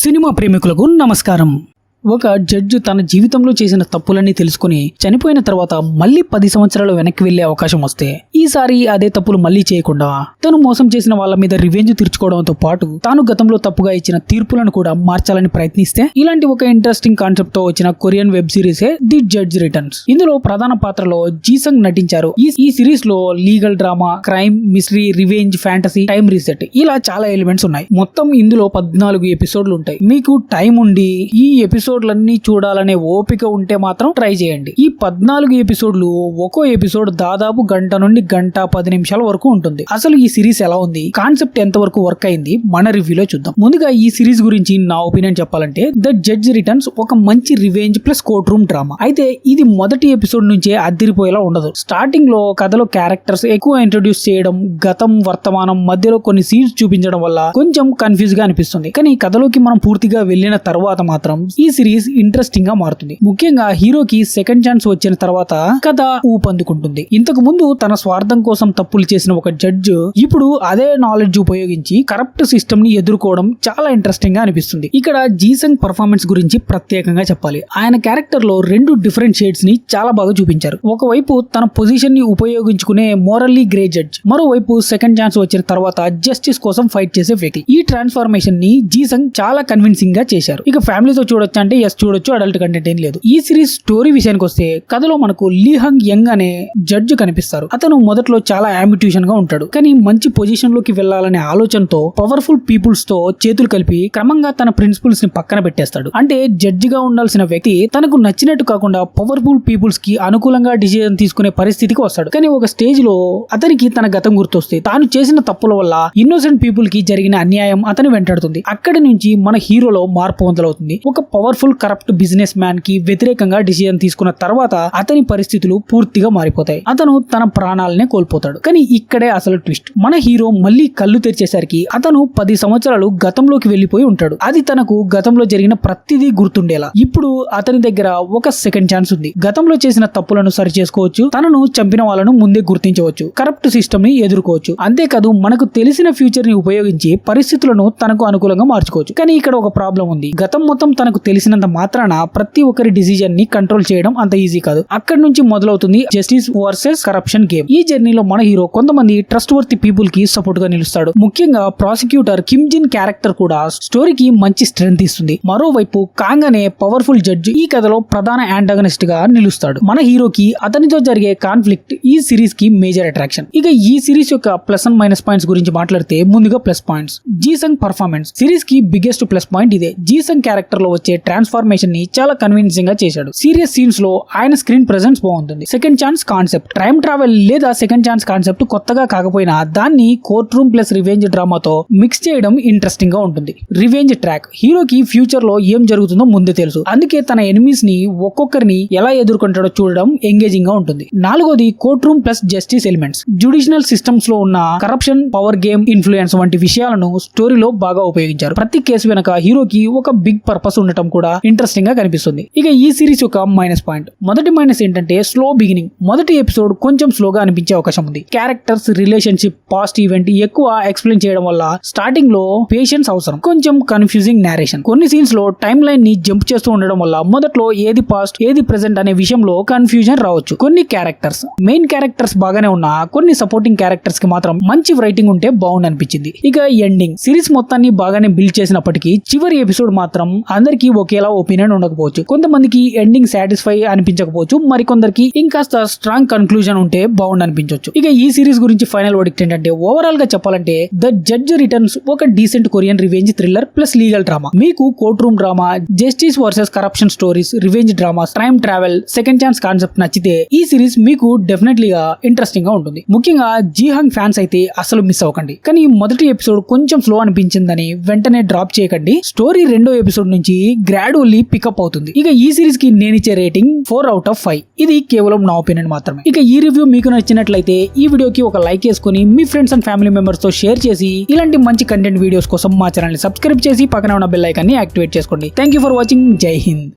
Cinema ప్రేమికులకు నమస్కారం. ఒక జడ్జి తన జీవితంలో చేసిన తప్పులన్నీ తెలుసుకుని చనిపోయిన తర్వాత మళ్ళీ 10 సంవత్సరాలు వెనక్కి వెళ్లే అవకాశం వస్తే ఈసారి అదే తప్పులు మళ్ళీ చేయకుండా తను మోసం చేసిన వాళ్ళ మీద రివెంజ్ తీర్చుకోవడంతో పాటు తాను గతంలో తప్పుగా ఇచ్చిన తీర్పులను కూడా మార్చాలని ప్రయత్నిస్తే ఇలాంటి ఒక ఇంట్రెస్టింగ్ కాన్సెప్ట్ తో వచ్చిన కొరియన్ వెబ్ సిరీసే ది జడ్జ్ రిటర్న్స్. ఇందులో ప్రధాన పాత్రలో జీసంగ్ నటించారు. ఈ సిరీస్ లో legal drama, crime, mystery, revenge, fantasy, time reset ఇలా చాలా ఎలిమెంట్స్ ఉన్నాయి. మొత్తం ఇందులో 14 ఎపిసోడ్లు ఉంటాయి. మీకు టైం ఉండి ఈ ఎపిసోడ్లన్నీ చూడాలనే ఓపిక ఉంటే మాత్రం ట్రై చేయండి. ఈ 14 ఎపిసోడ్లు ఒక్కో ఎపిసోడ్ దాదాపు గంట నుండి గంట 10 నిమిషాల వరకు ఉంటుంది. అసలు ఈ సిరీస్ ఎలా ఉంది, కాన్సెప్ట్ ఎంత వరకు వర్క్ అయింది మన రివ్యూలో చూద్దాం. ముందుగా ఈ సిరీస్ గురించి నా ఒపీనియన్ చెప్పాలంటే ద జడ్జ్ రిటర్న్స్ ఒక మంచి revenge plus court room drama. అయితే ఇది మొదటి ఎపిసోడ్ నుంచే అదిరిపోయేలా ఉండదు. స్టార్టింగ్ లో కథలో క్యారెక్టర్స్ ఎక్కువ ఇంట్రొడ్యూస్ చేయడం, గతం, వర్తమానం మధ్యలో కొన్ని సీన్స్ చూపించడం వల్ల కొంచెం కన్ఫ్యూజ్ గా అనిపిస్తుంది. కానీ కథలోకి మనం పూర్తిగా వెళ్ళిన తర్వాత మాత్రం ఈ సిరీస్ ఇంట్రెస్టింగ్ గా మారుతుంది. ముఖ్యంగా హీరోకి సెకండ్ ఛాన్స్ వచ్చిన తర్వాత కథ ఊపందుకుంటుంది. ఇంతకు ముందు తన స్వార్థం కోసం తప్పులు చేసిన ఒక జడ్జ్ ఇప్పుడు అదే నాలెడ్జ్ ఉపయోగించి కరప్ట్ సిస్టమ్ ని ఎదుర్కోవడం చాలా ఇంట్రెస్టింగ్ గా అనిపిస్తుంది. ఇక్కడ జీసంగ్ పర్ఫార్మెన్స్ గురించి ప్రత్యేకంగా చెప్పాలి. ఆయన క్యారెక్టర్ లో 2 డిఫరెంట్ షేడ్స్ ని చాలా బాగా చూపించారు. ఒకవైపు తన పొజిషన్ ని ఉపయోగించుకునే మోరల్లీ గ్రే జడ్జ్, మరోవైపు సెకండ్ ఛాన్స్ వచ్చిన తర్వాత జస్టిస్ కోసం ఫైట్ చేసే వ్యక్తి. ఈ ట్రాన్స్ఫర్మేషన్ ని జీసంగ్ చాలా కన్విన్సింగ్ గా చేశారు. ఇక ఫ్యామిలీతో చూడొచ్చు అంటే చూడొచ్చు, అడల్ట్ కంటెంట్ ఏం లేదు. ఈ సిరీస్ స్టోరీ విషయానికి వస్తే కథలో మనకు లీ హంగ్ యంగ్ అనే జడ్జ్ కనిపిస్తారు. అతను మొదట్లో చాలా అంబిట్యూషన్ గా ఉంటాడు. కానీ మంచి పొజిషన్ లోకి వెళ్లాలనే ఆలోచనతో పవర్ఫుల్ పీపుల్స్ తో చేతులు కలిపి క్రమంగా తన ప్రిన్సిపల్స్ ని పక్కన పెట్టేస్తాడు. అంటే జడ్జి గా ఉండాల్సిన వ్యక్తి తనకు నచ్చినట్టు కాకుండా పవర్ఫుల్ పీపుల్స్ కి అనుకూలంగా డిసిజన్ తీసుకునే పరిస్థితికి వస్తాడు. కానీ ఒక స్టేజ్ లో అతనికి తన గతం గుర్తొస్తే తాను చేసిన తప్పుల వల్ల ఇన్నోసెంట్ పీపుల్ కి జరిగిన అన్యాయం అతను వెంటాడుతుంది. అక్కడి నుంచి మన హీరోలో మార్పు మొదలవుతుంది. ఒక పవర్ఫుల్ కరప్ట్ బిజినెస్ మ్యాన్ కి వ్యతిరేకంగా డిసిజన్ తీసుకున్న తర్వాత అతని పరిస్థితులు పూర్తిగా మారిపోతాయి. అతను తన ప్రాణాలనే కోల్పోతాడు. కానీ ఇక్కడే అసలు ట్విస్ట్. మన హీరో మళ్ళీ కళ్ళు తెరిచేసరికి అతను 10 సంవత్సరాలు గతంలోకి వెళ్లిపోయి ఉంటాడు. అది తనకు గతంలో జరిగిన ప్రతిదీ గుర్తుండేలా. ఇప్పుడు అతని దగ్గర ఒక సెకండ్ ఛాన్స్ ఉంది. గతంలో చేసిన తప్పులను సరి చేసుకోవచ్చు, తనను చంపిన వాళ్ళను ముందే గుర్తించవచ్చు, కరప్ట్ సిస్టమ్ ని ఎదుర్కోవచ్చు. అంతేకాదు మనకు తెలిసిన ఫ్యూచర్ ని ఉపయోగించి పరిస్థితులను తనకు అనుకూలంగా మార్చుకోవచ్చు. కానీ ఇక్కడ ఒక ప్రాబ్లం ఉంది. గతం మొత్తం తనకు తెలిసినంత మాత్రాన ప్రతి ఒక్కరి డిసిజన్ ని కంట్రోల్ చేయడం అంత ఈజీ కాదు. అక్కడి నుంచి మొదలవుతుంది జస్టిస్ వర్సెస్ కరప్షన్ గేమ్. ఈ జర్నీలో మన హీరో కొంతమంది ట్రస్ట్ వర్తి పీపుల్ కి సపోర్ట్ గా నిలుస్తాడు. ముఖ్యంగా ప్రాసిక్యూటర్ కిమ్ జిన్ క్యారెక్టర్ కూడా స్టోరీకి మంచి స్ట్రెంగ్త్ ఇస్తుంది. మరోవైపు కాంగ్ అనే పవర్ఫుల్ జడ్జ్ ఈ కథలో ప్రధాన యాంటాగనిస్ట్ గా నిలుస్తాడు. మన హీరోకి అతనితో జరిగే కాన్ఫ్లిక్ట్ ఈ సిరీస్ కి మేజర్ అట్రాక్షన్. ఇక ఈ సిరీస్ యొక్క ప్లస్ అండ్ మైనస్ పాయింట్స్ గురించి మాట్లాడితే ముందుగా ప్లస్ పాయింట్స్. జీసంగ్ పర్ఫార్మెన్స్ సిరీస్ కి బిగ్గెస్ట్ ప్లస్ పాయింట్ ఇదే. జీసంగ్ క్యారెక్టర్ లో వచ్చే ట్రాన్స్ఫార్మేషన్ ని చాలా కన్విన్సింగ్ గా చేశాడు. సీరియస్ సీన్స్ లో ఆయన స్క్రీన్ ప్రెజెన్స్ బాగుంటుంది. Second chance concept, time travel లేదా సెకండ్ ఛాన్స్ కాన్సెప్ట్ కొత్తగా కాకపోయినా దాన్ని కోర్ట్ రూమ్ ప్లస్ రివెంజ్ డ్రామాతో మిక్స్ చేయడం ఇంట్రెస్టింగ్ గా ఉంటుంది. రివెంజ్ ట్రాక్, హీరోకి ఫ్యూచర్ లో ఏం జరుగుతుందో ముందే తెలుసు. అందుకే తన ఎనిమీస్ ని ఒక్కొక్కరిని ఎలా ఎదుర్కొంటాడో చూడడం ఎంగేజింగ్ గా ఉంటుంది. 4వది courtroom plus justice elements. Judicial systems లో ఉన్న కరప్షన్, పవర్ గేమ్, ఇన్ఫ్లుయెన్స్ వంటి విషయాలను స్టోరీలో బాగా ఉపయోగించారు. ప్రతి కేసు వెనక హీరోకి ఒక బిగ్ పర్పస్ ఉండటం కూడా ఇంట్రెస్టింగ్ గా కనిపిస్తుంది. ఇక ఈ సిరీస్ యొక్క మైనస్ పాయింట్, మొదటి మైనస్ ఏంటంటే స్లో బిగినింగ్. మొదటి ఎపిసోడ్ కొంచెం స్లోగా అనిపించే అవకాశం ఉంది. క్యారెక్టర్స్, రిలేషన్షిప్, పాస్ట్ ఈవెంట్ ఎక్కువ ఎక్స్ప్లెయిన్ చేయడం వల్ల స్టార్టింగ్ లో పేషెన్స్ అవసరం. కొంచెం కన్ఫ్యూజింగ్ నేరేషన్. కొన్ని సీన్స్ లో టైం లైన్ ని జంప్ చేస్తూ ఉండడం వల్ల మొదట్లో ఏది పాస్ట్ ఏది ప్రెసెంట్ అనే విషయంలో కన్ఫ్యూజన్ రావచ్చు. కొన్ని క్యారెక్టర్స్, మెయిన్ క్యారెక్టర్స్ బాగానే ఉన్నా కొన్ని సపోర్టింగ్ క్యారెక్టర్స్ కి మాత్రం మంచి రైటింగ్ ఉంటే బాగుంది అనిపించింది. ఇక ఎండింగ్, సిరీస్ మొత్తాన్ని బాగానే బిల్డ్ చేసినప్పటికీ చివరి ఎపిసోడ్ మాత్రం అందరికీ ఒకేలా ఒపీనియన్ ఉండకపోవచ్చు. కొంతమందికి ఎండింగ్ సాటిస్ఫై అనిపించకపోవచ్చు, మరికొందరికి ఇంకాస్త స్ట్రాంగ్ కన్క్లూజన్ ఉంటే బాగుండి అనిపించవచ్చు. ఇక ఈ సిరీస్ గురించి ఫైనల్ వర్డిక్ట్ ఏంటంటే ఓవరాల్ గా చెప్పాలంటే ద జడ్జ్ రిటర్న్స్ ఒక decent Korean revenge thriller plus legal drama. మీకు courtroom drama, justice versus corruption stories, revenge dramas, time travel, second chance concept నచ్చితే ఈ సిరీస్ మీకు డెఫినెట్లీగా ఇంట్రెస్టింగ్ గా ఉంటుంది. ముఖ్యంగా జీహంగ్ ఫ్యాన్స్ అయితే అసలు మిస్ అవ్వకండి. కానీ మొదటి ఎపిసోడ్ కొంచెం స్లో అనిపించిందని వెంటనే డ్రాప్ చేయకండి. స్టోరీ 2వ ఎపిసోడ్ నుంచి గ్రాడ్యువల్లీ పికప్ అవుతుంది. ఇక ఈ సిరీస్ కి నేను ఇచ్చే రేటింగ్ 4/5. ఇది కేవలం నా ఒపీనియన్ మాత్రమే. ఇక ఈ రివ్యూ మీకు నచ్చినట్లయితే ఈ వీడియోకి ఒక లైక్ వేసుకుని మీ ఫ్రెండ్స్ అండ్ ఫ్యామిలీ మెంబర్స్ తో షేర్ చేసి ఇలాంటి మంచి కంటెంట్ వీడియోస్ కోసం మా ఛానల్ ని సబ్స్క్రైబ్ చేసి పక్కన ఉన్న బెల్ ఐకాన్ ని యాక్టివేట్ చేసుకోండి. Thank you for watching. జై హింద్.